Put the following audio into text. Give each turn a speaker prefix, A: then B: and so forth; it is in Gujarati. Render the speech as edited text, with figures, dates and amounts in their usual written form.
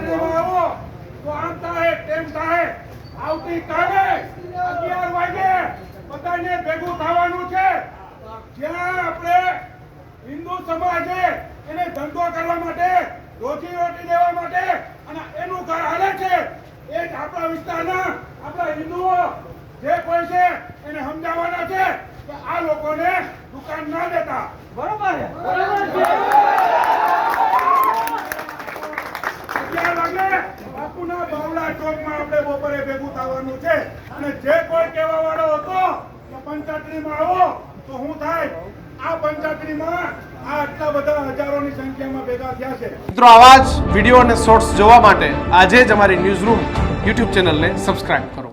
A: પંચાયતમાં આવો તો આમ થાય તેમ થાય. આવતીકાલે 11 વાગે બધાને ભેગું થવાનું છે. જ્યાં આપણે હિન્દુ સમાજે એને ધંધો કરવા માટે, રોજી રોટી દેવા માટે અને એનું ઘર હાલે છે, એ જ આપણા વિસ્તારના આપણા હિન્દુઓ જે કોઈ છે એને સમજાવવાના છે કે આ લોકોને દુકાન ના દેતા.
B: બરોબર છે.
A: 11 વાગે બાપુના બાવળા ચોકમાં આપણે બપોરે ભેગું થવાનું છે. અને જે કોઈ કહેવા વાળો હતો કે પંચાયતમાં આવો તો શું થાય, આ પંચાયતમાં આ આટલા બધા હજારોની સંખ્યામાં ભેગા થયા છે.
C: મિત્રો, આવા જ વિડીયો અને શોર્ટ્સ જોવા માટે આજે જ અમારી ન્યૂઝ રૂમ યુટ્યુબ ચેનલને સબસ્ક્રાઇબ કરો.